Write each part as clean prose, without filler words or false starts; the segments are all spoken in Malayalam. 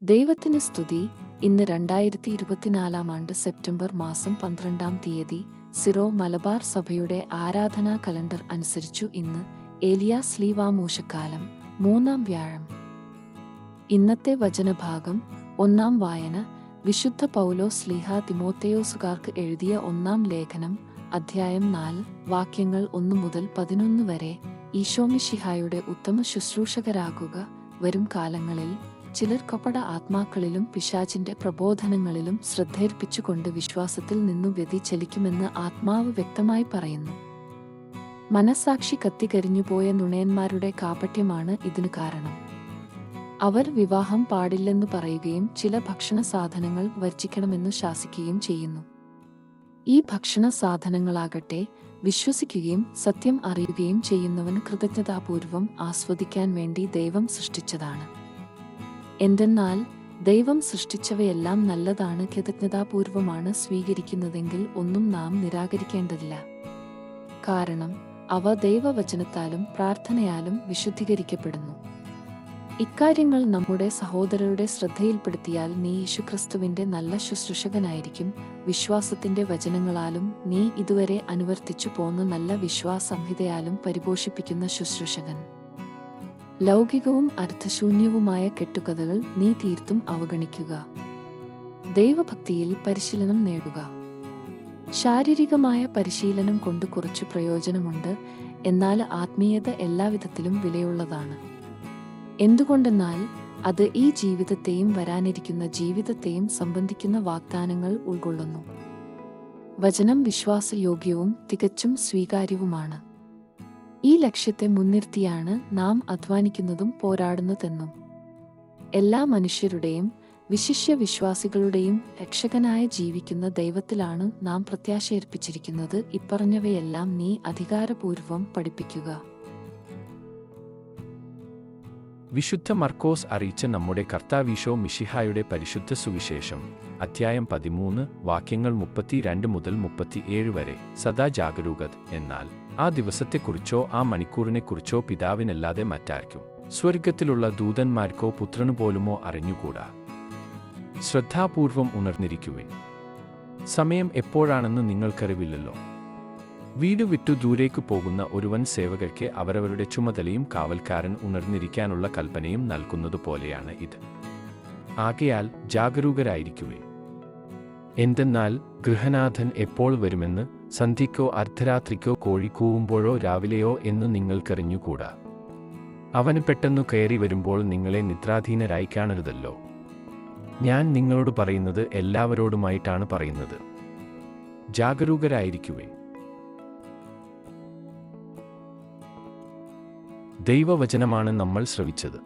ദൈവത്തിന് സ്തുതി. ഇന്ന് 2024 സെപ്റ്റംബർ മാസം 12 സിറോ മലബാർ സഭയുടെ ആരാധനാ കലണ്ടർ അനുസരിച്ചു ഇന്ന് ഏലിയാ സ്ലീവാമൂശക്കാലം 3-ാം വ്യാഴം. ഇന്നത്തെ വചനഭാഗം. 1-ാം വായന വിശുദ്ധ പൗലോസ് ശ്ലീഹാ തിമോഥെയോസുകാർക്ക് എഴുതിയ 1-ാം ലേഖനം, അധ്യായം 4, വാക്യങ്ങൾ 1 മുതൽ 11 വരെ. ഈശോമിശിഹായുടെ ഉത്തമ ശുശ്രൂഷകരാകുക. വരും കാലങ്ങളിൽ ചിലർ കപട ആത്മാക്കളിലും പിശാചിന്റെ പ്രബോധനങ്ങളിലും ശ്രദ്ധേൽപ്പിച്ചുകൊണ്ട് വിശ്വാസത്തിൽ നിന്നു വ്യതിചലിക്കുമെന്ന് ആത്മാവ് വ്യക്തമായി പറയുന്നു. മനസ്സാക്ഷി കത്തിക്കരിഞ്ഞുപോയ നുണയന്മാരുടെ കാപട്യമാണ് ഇതിനു കാരണം. അവർ വിവാഹം പാടില്ലെന്നു പറയുകയും ചില ഭക്ഷണ സാധനങ്ങൾ വർജിക്കണമെന്നു ശാസിക്കുകയും ചെയ്യുന്നു. ഈ ഭക്ഷണ സാധനങ്ങളാകട്ടെ വിശ്വസിക്കുകയും സത്യം അറിയുകയും ചെയ്യുന്നവൻ കൃതജ്ഞതാപൂർവം ആസ്വദിക്കാൻ വേണ്ടി ദൈവം സൃഷ്ടിച്ചതാണ്. എന്തെന്നാൽ ദൈവം സൃഷ്ടിച്ചവയെല്ലാം നല്ലതാണ്, കൃതജ്ഞതാപൂർവമാണ് സ്വീകരിക്കുന്നതെങ്കിൽ ഒന്നും നാം നിരാകരിക്കേണ്ടതില്ല. കാരണം അവ ദൈവവചനത്താലും പ്രാർത്ഥനയാലും വിശുദ്ധീകരിക്കപ്പെടുന്നു. ഇക്കാര്യങ്ങൾ നമ്മുടെ സഹോദരരുടെ ശ്രദ്ധയിൽപ്പെടുത്തിയാൽ നീ യേശുക്രിസ്തുവിന്റെ നല്ല ശുശ്രൂഷകനായിരിക്കും. വിശ്വാസത്തിന്റെ വചനങ്ങളാലും നീ ഇതുവരെ അനുവർത്തിച്ചു പോന്ന നല്ല വിശ്വാസംഹിതയാലും പരിപോഷിപ്പിക്കുന്ന ശുശ്രൂഷകൻ. ലൗകികവും അർത്ഥശൂന്യവുമായ കെട്ടുകഥകൾ നീ തീർത്തും അവഗണിക്കുക. ദൈവഭക്തിയിൽ പരിശീലനം നേടുക. ശാരീരികമായ പരിശീലനം കൊണ്ട് കുറച്ചു പ്രയോജനമുണ്ട്, എന്നാൽ ആത്മീയത എല്ലാവിധത്തിലും വിലയുള്ളതാണ്. എന്തുകൊണ്ടെന്നാൽ അത് ഈ ജീവിതത്തെയും വരാനിരിക്കുന്ന ജീവിതത്തെയും സംബന്ധിക്കുന്ന വാഗ്ദാനങ്ങൾ ഉൾക്കൊള്ളുന്നു. വചനം വിശ്വാസയോഗ്യവും തികച്ചും സ്വീകാര്യവുമാണ്. ഈ ലക്ഷ്യത്തെ മുൻനിർത്തിയാണ് നാം അധ്വാനിക്കുന്നതും പോരാടുന്നതെന്നും എല്ലാ മനുഷ്യരുടെയും വിശിഷ്യ വിശ്വാസികളുടെയും രക്ഷകനായ ജീവിക്കുന്ന ദൈവത്തിലാണ് നാം പ്രത്യാശയർപ്പിച്ചിരിക്കുന്നത്. ഇപ്പറഞ്ഞവയെല്ലാം നീ അധികാരപൂർവം പഠിപ്പിക്കുക. വിശുദ്ധ മർക്കോസ് അറിയിച്ച നമ്മുടെ കർത്താവീശോ മിശിഹായുടെ പരിശുദ്ധ സുവിശേഷം, അധ്യായം 13, വാക്യങ്ങൾ 32 മുതൽ 37 വരെ. സദാ ജാഗരൂകത. എന്നാൽ ആ ദിവസത്തെക്കുറിച്ചോ ആ മണിക്കൂറിനെക്കുറിച്ചോ പിതാവിനല്ലാതെ മറ്റാർക്കും, സ്വർഗത്തിലുള്ള ദൂതന്മാർക്കോ പുത്രനു പോലുമോ അറിഞ്ഞുകൂടാ. ശ്രദ്ധാപൂർവം ഉണർന്നിരിക്കുവിൻ. സമയം എപ്പോഴാണെന്ന് നിങ്ങൾക്കറിവില്ലല്ലോ. വീട് വിട്ടു ദൂരേക്കു പോകുന്ന ഒരുവൻ സേവകർക്ക് അവരവരുടെ ചുമതലയും കാവൽക്കാരൻ ഉണർന്നിരിക്കാനുള്ള കൽപ്പനയും നൽകുന്നതുപോലെയാണ് ഇത്. ആകയാൽ ജാഗരൂകരായിരിക്കുവിൻ. എന്തെന്നാൽ ഗൃഹനാഥൻ എപ്പോൾ വരുമെന്ന് സന്ധ്യയ്ക്കോ അർദ്ധരാത്രിക്കോ കോഴി കൂവുമ്പോഴോ രാവിലെയോ എന്ന് നിങ്ങൾക്കറിഞ്ഞുകൂടാ. അവന് പെട്ടെന്നു കയറി വരുമ്പോൾ നിങ്ങളെ നിദ്രാധീനരായി കാണരുതല്ലോ. ഞാൻ നിങ്ങളോട് പറയുന്നത് എല്ലാവരോടുമായിട്ടാണ് പറയുന്നത്. ജാഗരൂകരായിരിക്കുവിൻ. ദൈവവചനമാണ് നമ്മൾ ശ്രവിച്ചത്.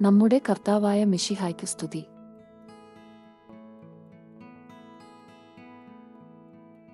നമ്മുടെ കർത്താവായ മിശിഹായ്ക്ക് സ്തുതി.